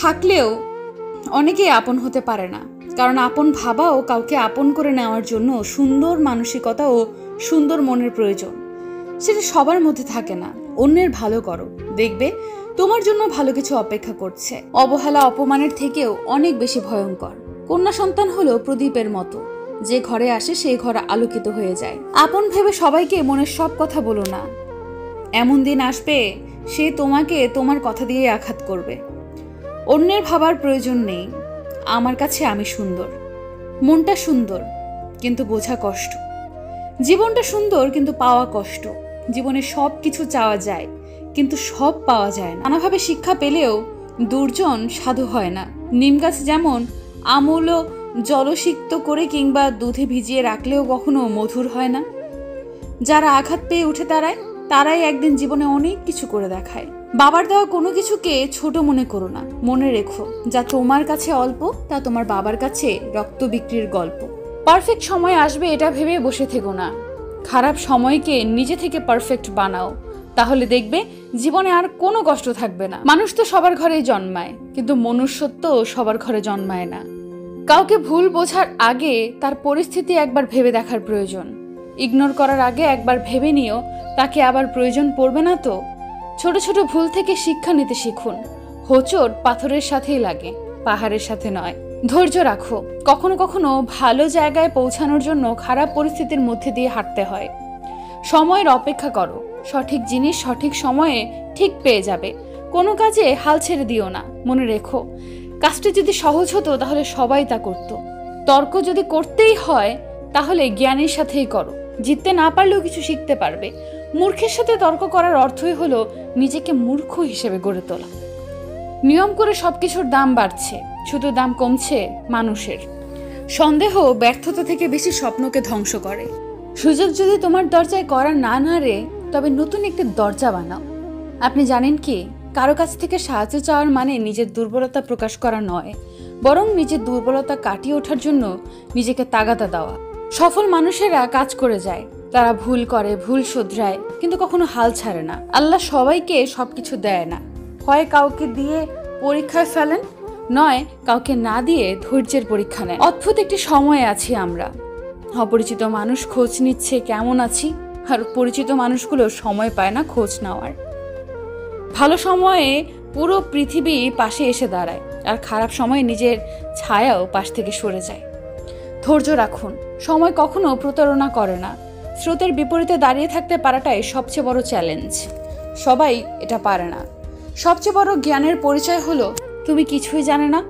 থাকলেও অনেকেই আপন হতে পারে না, কারণ আপন ভাবাও কাউকে আপন করে নেওয়ার জন্য সুন্দর মানসিকতা ও সুন্দর মনের প্রয়োজন। সেটা সবার মধ্যে থাকে না। অন্যের ভালো করো, দেখবে তোমার জন্য ভালো কিছু অপেক্ষা করছে। অবহেলা অপমানের থেকেও অনেক বেশি ভয়ঙ্কর। কন্যা সন্তান হলো প্রদীপের মতো, যে ঘরে আসে সেই ঘর আলোকিত হয়ে যায়। আপন ভেবে সবাইকে মনের সব কথা বলো না। এমন দিন আসবে সে তোমাকে তোমার কথা দিয়ে আঘাত করবে। অন্যের ভাবার প্রয়োজন নেই। আমার কাছে আমি সুন্দর। মনটা সুন্দর কিন্তু বোঝা কষ্ট। জীবনটা সুন্দর কিন্তু পাওয়া কষ্ট। জীবনে সব কিছু চাওয়া যায় কিন্তু সব পাওয়া যায় না। নানাভাবে শিক্ষা পেলেও দুর্জন সাধু হয় না। নিম গাছ যেমন আমূল জলসিক্ত করে কিংবা দুধে ভিজিয়ে রাখলেও কখনো মধুর হয় না। যারা আঘাত পেয়ে উঠে দাঁড়ায় তারাই একদিন জীবনে অনেক কিছু করে দেখায়। বাবার দেওয়া কোনো কিছুকে ছোট মনে করো না। মনে রেখো, যা তোমার কাছে অল্প তা তোমার বাবার কাছে রক্ত বিক্রির গল্প। পারফেক্ট সময় আসবে এটা ভেবে বসে থেকো না। খারাপ সময়কে নিজে থেকে পারফেক্ট বানাও, তাহলে দেখবে জীবনে আর কোনো কষ্ট থাকবে না। মানুষ তো সবার ঘরেই জন্মায়, কিন্তু মনুষ্যত্ব সবার ঘরে জন্মায় না। কাউকে ভুল বোঝার আগে তার পরিস্থিতি একবার ভেবে দেখার প্রয়োজন। ইগনোর করার আগে একবার ভেবে নিও তাকে আবার প্রয়োজন পড়বে না তো। ছোট ছোট ভুল থেকে শিক্ষা নিতে শিখুন। হোঁচট পাথরের সাথেই লাগে, পাহাড়ের সাথে নয়। ধৈর্য রাখো। কখনো কখনো ভালো জায়গায় পৌঁছানোর জন্য খারাপ পরিস্থিতির মধ্যে দিয়ে হাঁটতে হয়। সময়ের অপেক্ষা করো। সঠিক জিনিস সঠিক সময়ে ঠিক পেয়ে যাবে। কোনো কাজে হাল ছেড়ে দিও না। মনে রেখো, কাজটা যদি সহজ হতো তাহলে সবাই তা করত। তর্ক যদি করতেই হয় তাহলে জ্ঞানের সাথেই করো। জিততে না পারলেও কিছু শিখতে পারবে। মূর্খের সাথে তর্ক করার অর্থই হলো নিজেকে মূর্খ হিসেবে গড়ে তোলা। নিয়ম করে সবকিছুর দাম বাড়ছে, শুধু দাম কমছে মানুষের। সন্দেহ ব্যর্থতা থেকে বেশি স্বপ্নকে ধ্বংস করে। সুযোগ যদি তোমার দরজায় করা না নাড়ে তবে নতুন একটি দরজা বানাও। আপনি জানেন কি, কারো কাছ থেকে সাহায্য চাওয়ার মানে নিজের দুর্বলতা প্রকাশ করা নয়, বরং নিজের দুর্বলতা কাটিয়ে ওঠার জন্য নিজেকে তাগাদা দেওয়া। সফল মানুষেরা কাজ করে যায়, তারা ভুল করে, ভুল শুধরায়, কিন্তু কখনো হাল ছাড়ে না। আল্লাহ সবাইকে সবকিছু দেয় না। হয় কাউকে দিয়ে পরীক্ষায় ফেলেন, নয় কাউকে না দিয়ে ধৈর্যের পরীক্ষা নেয়। অদ্ভুত একটি সময়ে আছি আমরা। অপরিচিত মানুষ খোঁজ নিচ্ছে কেমন আছি, আর পরিচিত মানুষগুলো সময় পায় না খোঁজ নেওয়ার। ভালো সময়ে পুরো পৃথিবী পাশে এসে দাঁড়ায়, আর খারাপ সময়ে নিজের ছায়াও পাশ থেকে সরে যায়। ধৈর্য রাখুন। সময় কখনো প্রতারণা করে না। স্রোতের বিপরীতে দাঁড়িয়ে থাকতে পারাটাই সবচেয়ে বড় চ্যালেঞ্জ। সবাই এটা পারে না। সবচেয়ে বড় জ্ঞানের পরিচয় হলো তুমি কিছুই জানে না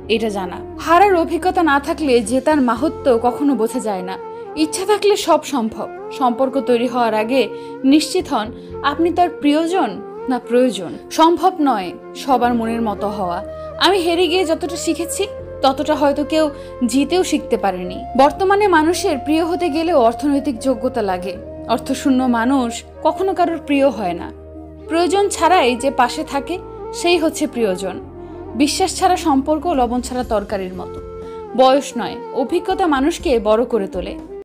এটা জানা। হারার অভিজ্ঞতা না থাকলে জেতার মাহাত্ম্য কখনো বোঝা যায় না। ইচ্ছা থাকলে সব সম্ভব। সম্পর্ক তৈরি হওয়ার আগে নিশ্চিত হন আপনি তার প্রিয়জন না প্রয়োজন। সম্ভব নয় সবার মনের মতো হওয়া। আমি হেরে গিয়ে যতটা শিখেছি ততটা হয়তো কেউ জিতেও শিখতে পারেনি। বর্তমানে মানুষের প্রিয় হতে গেলেও অর্থনৈতিক যোগ্যতা লাগে। অর্থশূন্য মানুষ কখনো কারোর প্রিয় হয় না। প্রয়োজন ছাড়াই যে পাশে থাকে সেই হচ্ছে প্রিয়জন। বিশ্বাস ছাড়া সম্পর্ক লবণ ছাড়া তরকারির মতো। বয়স নয়, অভিজ্ঞতা মানুষকে বড় করে তোলে।